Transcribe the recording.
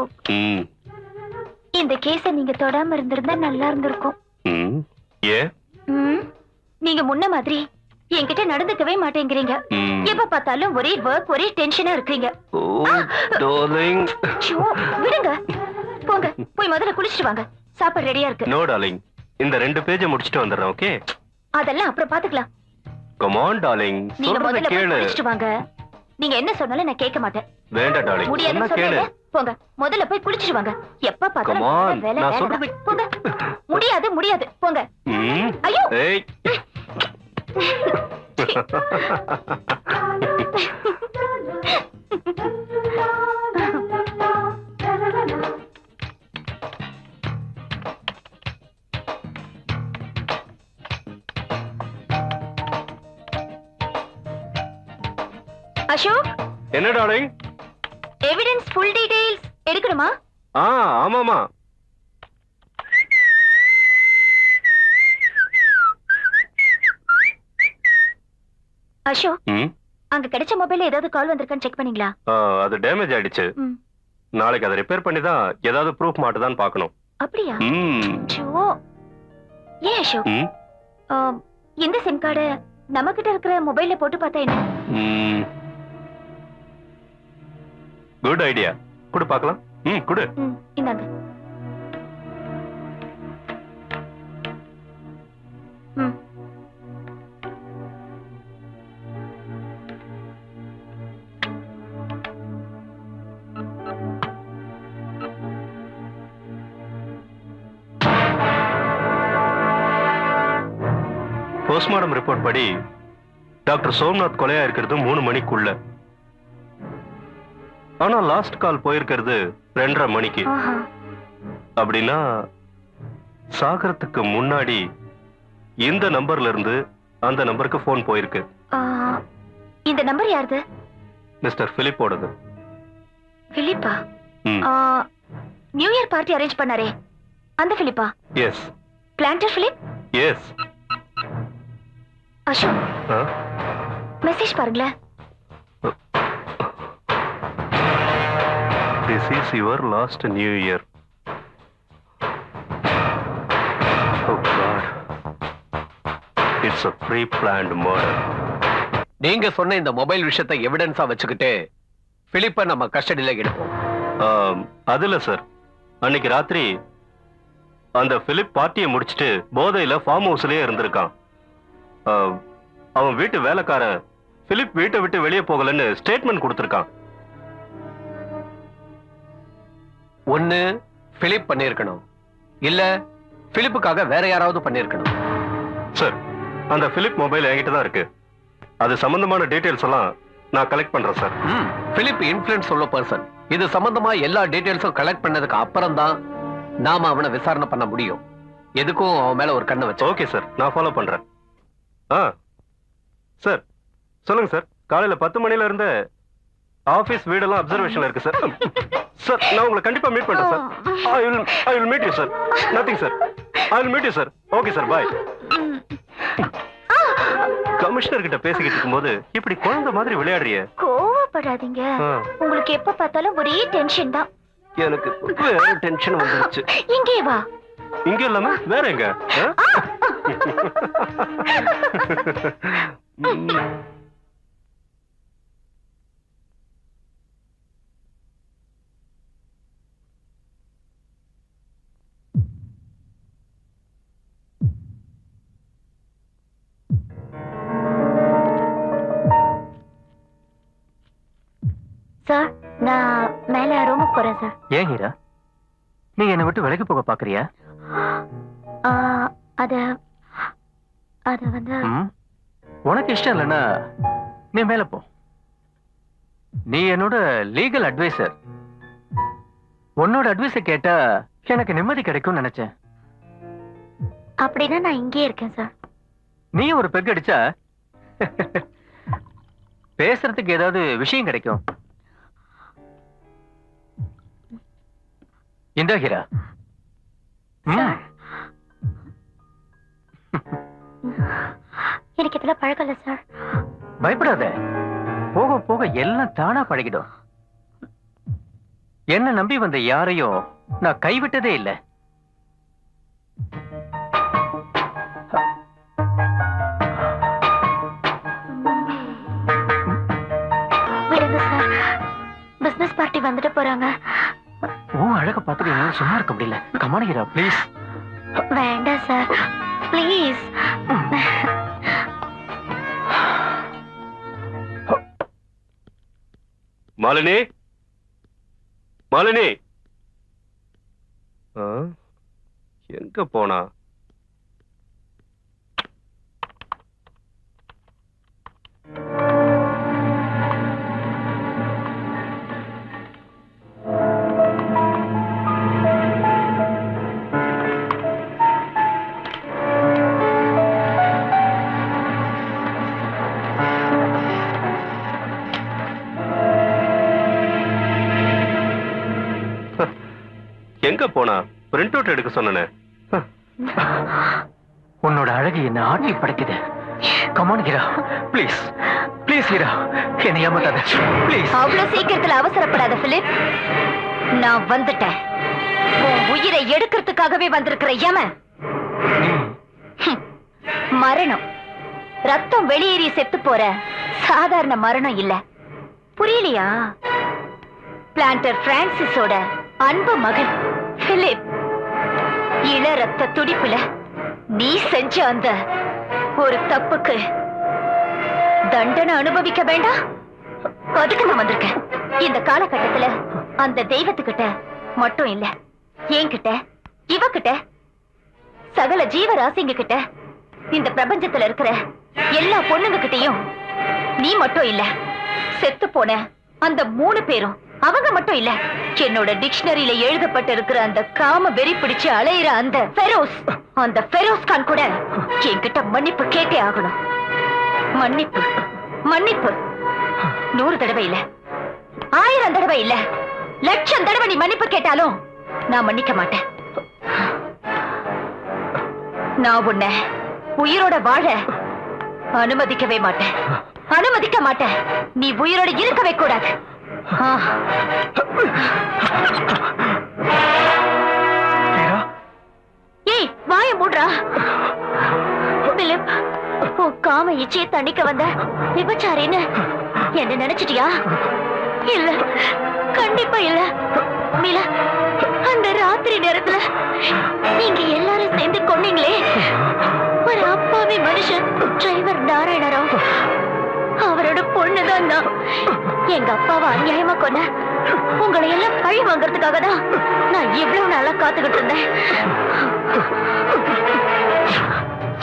அசோக், இந்த கேஸ நீங்க தொடாம இருந்திருந்தா நல்லா இருந்திருக்கும். நீங்க முன்ன மாதிரி என்கிட்ட நடந்துக்கவே மாட்டேங்கிறீங்க. எப்ப பார்த்தாலும் ஒரே வர்க், ஒரே டென்ஷனா இருக்கீங்க. விடுங்க, போங்க, போய் முதல்ல குளிச்சிட்டு வாங்க. சாப்பாடு ரெடியா இருக்கு. நோ டார்லிங், இந்த 2 பேஜை முடிச்சிட்டு வந்துடுறேன். ஓகே, அதெல்லாம் அப்புறம் பாத்துக்கலாம். கம் ஆன் டார்லிங், நீங்க சொல்றத முதல்ல போய் கேளு. குளிச்சிட்டு வாங்க. நீங்க என்ன சொன்னாலும் நான் கேட்க மாட்டேன். வேண்டாம் டார்லிங், முடியாதுன்னு சொன்னா கேளு. சொன்னேன். போங்க, முதல்ல போய் குளிச்சிட்டு வாங்க. எப்ப Come on, பார்த்தாலும் வேலை நான் வேலை சொல்றது- தான். போங்க. முடியாது, முடியாது, போங்க. ஐயோ. ஏய். அசோக், என்ன டார்லிங்? எவிடன்ஸ் ஃபுல் டீடைல்ஸ் எடுக்கணுமா? ஆமாமா. அசோக், அங்க கிடைச்ச மொபைல்ல ஏதாவது கால் வந்திருக்கான்னு செக் பண்ணீங்களா? அது டேமேஜ் ஆயிடுச்சு. நாளைக்கு அதை ரிப்பேர் பண்ணி தான் ஏதாவது ப்ரூஃப் மாட்டுதான்னு பார்க்கணும். அப்படியா? ஏன் அசோக், இந்த சிம் கார்டு நம்ம கிட்ட இருக்கிற மொபைல்ல போட்டு பார்த்தா என்ன? Good idea. குடு பார்க்கலாம். குடு. இந்தாங்க. போஸ்ட்மார்டம் ரிப்போர்ட் படி டாக்டர் சோம்நாத் கொலையா இருக்கிறது 3 மணிக்குள்ள. ஆனா லாஸ்ட் கால் போயிருக்கிறது 2:30 மணிக்கு. அப்படின்னா சாகரத்துக்கு முன்னாடி இந்த நம்பர்ல இருந்து அந்த நம்பருக்கு போன் போயிருக்கு. இந்த நம்பர் யாருது? மிஸ்டர் பிலிப்போடது. பிலிப்பா? நியூ இயர் பார்ட்டி அரேஞ்ச் பண்ணாரே அந்த பிலிப்பா? Yes. Planter Philip? Yes. Ashok, message பாருங்களேன். This is your last New Year. Oh God. It's a pre-planned murder. நீங்க சொன்ன இந்த மொபைல் விஷயத்தை எவிடன்ஸா வச்சுக்கிட்டு பிலிப்பை நம்ம கஸ்டடியில எடுப்போம். அதுல சார், அன்னைக்கு ராத்திரி அந்த பிலிப் பார்ட்டியை முடிச்சிட்டு போதையில ஃபார்ம் ஹவுஸ்லயே இருந்திருக்கான். அவன் வீட்டு வேலைக்காரன் பிலிப் வீட்டை விட்டு வெளியே போகலன்னு ஸ்டேட்மெண்ட் கொடுத்திருக்கான். ஒண்ணு பிலிப் பண்ணிருக்கணும், இல்ல பிலிப்புக்காக வேற யாராவது பண்ணிருக்கணும். சார், அந்த பிலிப் மொபைல் என்கிட்ட தான் இருக்கு. அது சம்பந்தமான டீடைல்ஸ் எல்லாம் நான் கலெக்ட் பண்றேன் சார். பிலிப் இன்ஃப்ளூயன்ஸ் உள்ள பர்சன். இது சம்பந்தமா எல்லா டீடைல்ஸும் கலெக்ட் பண்ணதுக்கு அப்புறம் தான் நாம அவனை விசாரணை பண்ண முடியும். எதுக்கும் அவன் மேல ஒரு கண்ணை வச்சு. ஓகே சார், நான் ஃபாலோ பண்றேன். சார் சொல்லுங்க சார். காலையில 10 மணில இருந்து ஆபீஸ் வீடெல்லாம் அப்சர்வேஷன்ல இருக்கு சார். சார், நான் உங்களை கண்டிப்பா மீட் பண்றேன் sir. I will meet you sir. Nothing sir. I will meet you sir. Okay sir, bye. Commissioner கிட்ட பேசிக்கிட்டு இருக்கும்போது இப்படி குழந்தை மாதிரி விளையாடுறிய. கோவப்படாதீங்க. உங்களுக்கு எப்ப பார்த்தாலும் ஒரே டென்ஷன் தான். எனக்கு வேற டென்ஷன் வந்துருச்சு. இங்கே வா. இங்க இல்லாம வேற எங்க? சார், நான் மேல ரூமுக்கு போறேன் சார். ஏன் ஹீரா, நீ என்னை விட்டு விலகி போக பாக்குறியா? அது வந்து உனக்கு இஷ்டம் இல்லைன்னா நீ மேல போ. நீ என்னோட லீகல் அட்வைசர். உன்னோட அட்வைஸை கேட்டா எனக்கு நிம்மதி கிடைக்கும்னு நினைச்சேன். அப்படின்னா நான் இங்கே இருக்கேன் சார். நீ ஒரு பெக் அடிச்சா பேசுறதுக்கு ஏதாவது விஷயம் கிடைக்கும். இந்த ஹீரா, எனக்கு இதெல்லாம் பழக்கம் இல்ல சார். பயப்படாத, போக போக எல்லாம் தானா பழகிடும். என்ன நம்பி வந்த யாரையும் நான் கைவிட்டதே இல்லை. விடுங்க சார், பிசினஸ் பார்ட்டி வந்துட்டு போறாங்க. அழக பார்த்துட்டு என்னால சும்மா இருக்க முடியல. கமானிக்கிறா ப்ளீஸ். வேண்டாம் சார், ப்ளீஸ். மாலினி, மாலினி எங்க போனா? எங்க போனா? பிரிண்ட் அவுட் எடுக்க சொன்னனே. உன்னோட அழகு என்ன ஆட்டி படைக்குது. Come on Heera, please please Heera, என்னை ஏமாத்தாத ப்ளீஸ். அவ்வளவு சீக்கிரத்துல அவசரப்படாத பிலிப். நான் வந்துட்டேன். உன் உயிரை எடுக்கிறதுக்காகவே வந்திருக்கிற யமன். மரணம், ரத்தம் வெளியேறி செத்து போற சாதாரண மரணம் இல்ல. புரியலையா? பிளான்டர் பிரான்சிஸோட அன்பு மகன் பிலிப் இள ரத்த துடிப்புல நீ செஞ்ச அந்த ஒரு தப்புக்கு தண்டனை அனுபவிக்க வேண்டாம்? அதுக்கு நான் வந்திருக்கேன். இந்த காலகட்டத்துல அந்த தெய்வத்துக்கிட்ட மட்டும் இல்ல, என்கிட்ட, இவகிட்ட, சகல ஜீவராசிங்க கிட்ட, இந்த பிரபஞ்சத்துல இருக்கிற எல்லா பொண்ணுங்க கிட்டையும் நீ மட்டும் இல்ல, செத்து போன அந்த 3 பேரும் அவங்க மட்டும் இல்ல, என்னோட டிக்ஷனரியில எழுதப்பட்டு இருக்கிற அந்த காம வெறி பிடிச்சு அலையிற அந்த ஃபெரோஸ் கான் கூட என்கிட்ட மன்னிப்பு கேட்டே ஆகணும். மன்னிப்பு, மன்னிப்பு. 100 தடவை இல்ல, 1000 தடவை இல்ல, 1,00,000 தடவை நீ மன்னிப்பு கேட்டாலும் நான் மன்னிக்க மாட்டேன். நான் உன்னை உயிரோட வாழ அனுமதிக்கவே மாட்டேன், அனுமதிக்க மாட்டேன். நீ உயிரோட இருக்கவே கூடாது. ஏய், வாய மூடுறா. பிலிப், உன் காம இச்சையை தண்டிக்க வந்த விபச்சாரின்னு என்ன நினைச்சிட்டியா? இல்ல, கண்டிப்பா இல்ல. மீலா, அந்த ராத்திரி நேரத்துல நீங்க எல்லாரும் சேர்ந்து கொன்னீங்களே, ஒரு அப்பாவி மனுஷன் டிரைவர் நாராயணராவ், அவரோட பொண்ணுதான் நான். எங்க அப்பாவை அநியாயமா கொன்ன உங்களை எல்லாம் பழி வாங்கறதுக்காக தான் நான் இவ்வளவு நாளா காத்துக்கிட்டு இருந்தேன்.